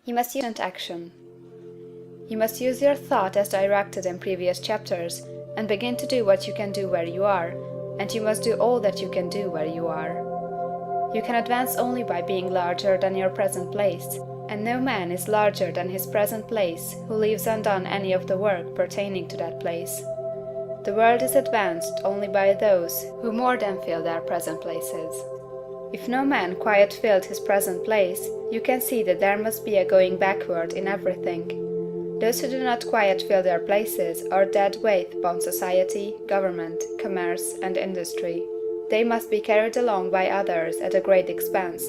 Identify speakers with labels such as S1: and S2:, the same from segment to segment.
S1: You must use action. You must use your thought as directed in previous chapters, and begin to do what you can do where you are, and you must do all that you can do where you are. You can advance only by being larger than your present place, and no man is larger than his present place who leaves undone any of the work pertaining to that place. The world is advanced only by those who more than fill their present places. If no man quite filled his present place, you can see that there must be a going backward in everything. Those who do not quite fill their places are dead weight upon society, government, commerce, and industry. They must be carried along by others at a great expense.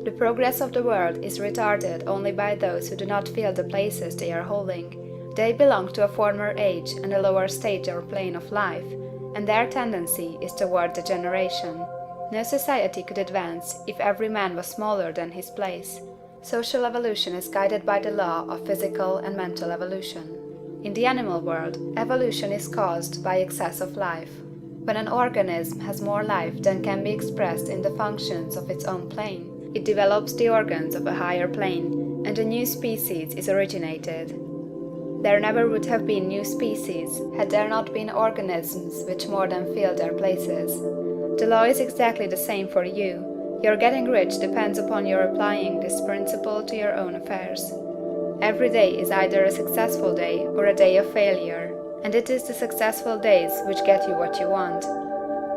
S1: The progress of the world is retarded only by those who do not fill the places they are holding. They belong to a former age and a lower stage or plane of life, and their tendency is toward degeneration. No society could advance if every man was smaller than his place. Social evolution is guided by the law of physical and mental evolution. In the animal world, evolution is caused by excess of life. When an organism has more life than can be expressed in the functions of its own plane, it develops the organs of a higher plane, and a new species is originated. There never would have been new species had there not been organisms which more than filled their places. The law is exactly the same for you. Your getting rich depends upon your applying this principle to your own affairs. Every day is either a successful day or a day of failure, and it is the successful days which get you what you want.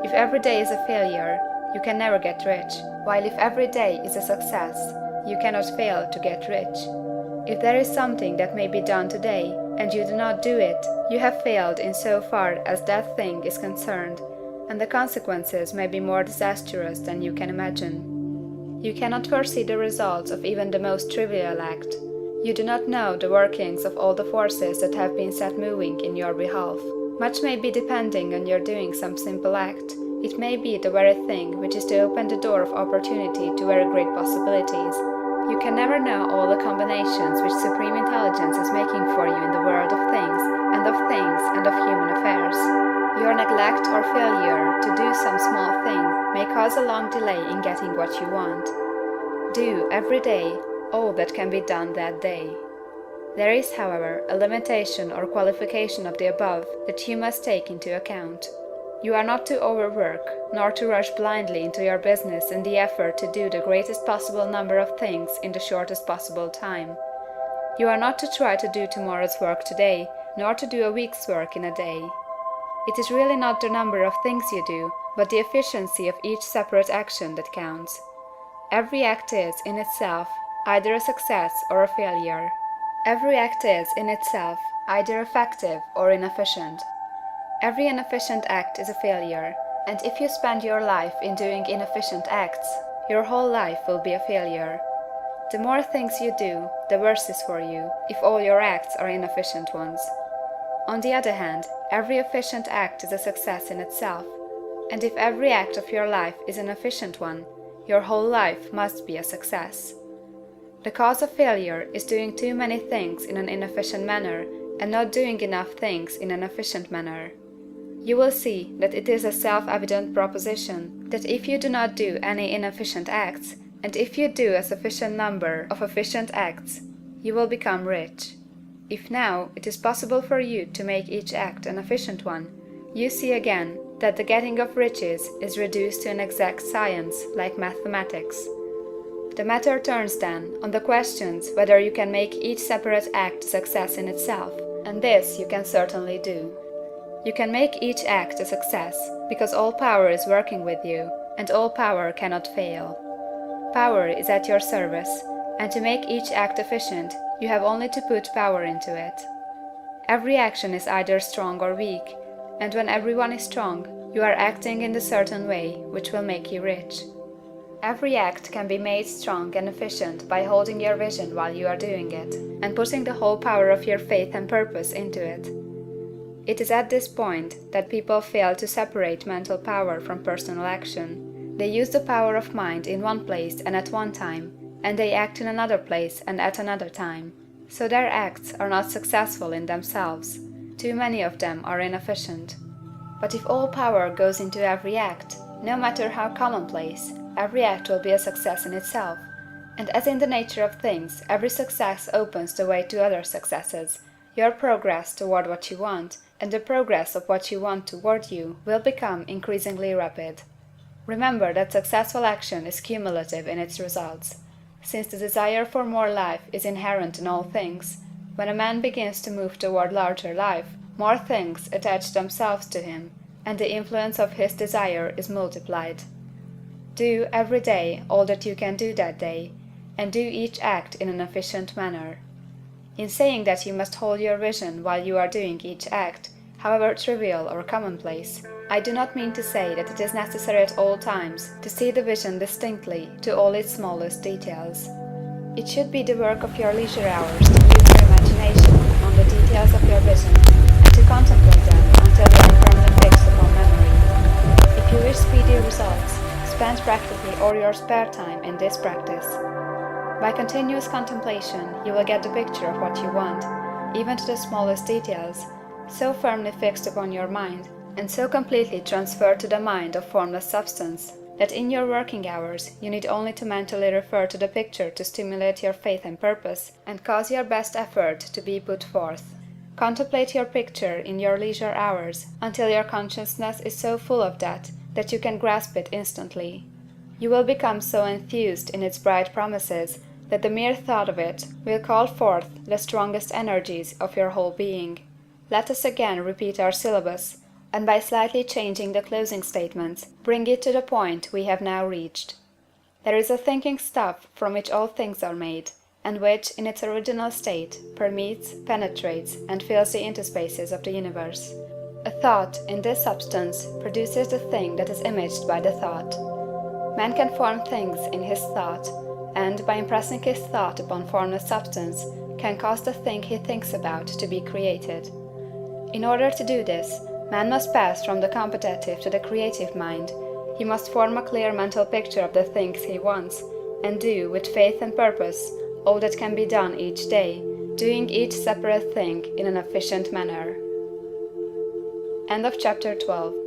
S1: If every day is a failure, you can never get rich, while if every day is a success, you cannot fail to get rich. If there is something that may be done today, and you do not do it, you have failed in so far as that thing is concerned, and the consequences may be more disastrous than you can imagine. You cannot foresee the results of even the most trivial act. You do not know the workings of all the forces that have been set moving in your behalf. Much may be depending on your doing some simple act. It may be the very thing which is to open the door of opportunity to very great possibilities. You can never know all the combinations which Supreme Intelligence is making for you in the world of things and of human affairs. Your neglect or failure to do some small thing may cause a long delay in getting what you want. Do, every day, all that can be done that day. There is, however, a limitation or qualification of the above that you must take into account. You are not to overwork, nor to rush blindly into your business in the effort to do the greatest possible number of things in the shortest possible time. You are not to try to do tomorrow's work today, nor to do a week's work in a day. It is really not the number of things you do, but the efficiency of each separate action that counts. Every act is, in itself, either a success or a failure. Every act is, in itself, either effective or inefficient. Every inefficient act is a failure, and if you spend your life in doing inefficient acts, your whole life will be a failure. The more things you do, the worse is for you, if all your acts are inefficient ones. On the other hand, every efficient act is a success in itself, and if every act of your life is an efficient one, your whole life must be a success. The cause of failure is doing too many things in an inefficient manner, and not doing enough things in an efficient manner. You will see that it is a self-evident proposition that if you do not do any inefficient acts, and if you do a sufficient number of efficient acts, you will become rich. If now it is possible for you to make each act an efficient one, you see again that the getting of riches is reduced to an exact science like mathematics. The matter turns then on the questions whether you can make each separate act a success in itself, and this you can certainly do. You can make each act a success, because all power is working with you, and all power cannot fail. Power is at your service, and to make each act efficient, you have only to put power into it. Every action is either strong or weak, and when everyone is strong, you are acting in the certain way which will make you rich. Every act can be made strong and efficient by holding your vision while you are doing it, and putting the whole power of your faith and purpose into it. It is at this point that people fail to separate mental power from personal action. They use the power of mind in one place and at one time, and they act in another place and at another time. So their acts are not successful in themselves. Too many of them are inefficient. But if all power goes into every act, no matter how commonplace, every act will be a success in itself, And as in the nature of things, every success opens the way to other successes, your progress toward what you want, and the progress of what you want toward you, will become increasingly rapid. Remember that successful action is cumulative in its results. Since the desire for more life is inherent in all things, when a man begins to move toward larger life, more things attach themselves to him, and the influence of his desire is multiplied. Do, every day, all that you can do that day, and do each act in an efficient manner. In saying that you must hold your vision while you are doing each act, however trivial or commonplace, I do not mean to say that it is necessary at all times to see the vision distinctly to all its smallest details. It should be the work of your leisure hours to use your imagination on the details of your vision, and to contemplate them until they are firmly fixed upon memory. If you wish speedy results, spend practically all your spare time in this practice. By continuous contemplation, you will get the picture of what you want, even to the smallest details, so firmly fixed upon your mind, and so completely transferred to the mind of formless substance, that in your working hours you need only to mentally refer to the picture to stimulate your faith and purpose, and cause your best effort to be put forth. Contemplate your picture in your leisure hours until your consciousness is so full of that you can grasp it instantly. You will become so enthused in its bright promises that the mere thought of it will call forth the strongest energies of your whole being. Let us again repeat our syllabus, and by slightly changing the closing statements, bring it to the point we have now reached. There is a thinking stuff from which all things are made, and which, in its original state, permeates, penetrates, and fills the interspaces of the universe. A thought, in this substance, produces the thing that is imaged by the thought. Man can form things in his thought, and, by impressing his thought upon formless substance, can cause the thing he thinks about to be created. In order to do this, man must pass from the competitive to the creative mind. He must form a clear mental picture of the things he wants, and do, with faith and purpose, all that can be done each day, doing each separate thing in an efficient manner. End of chapter 12.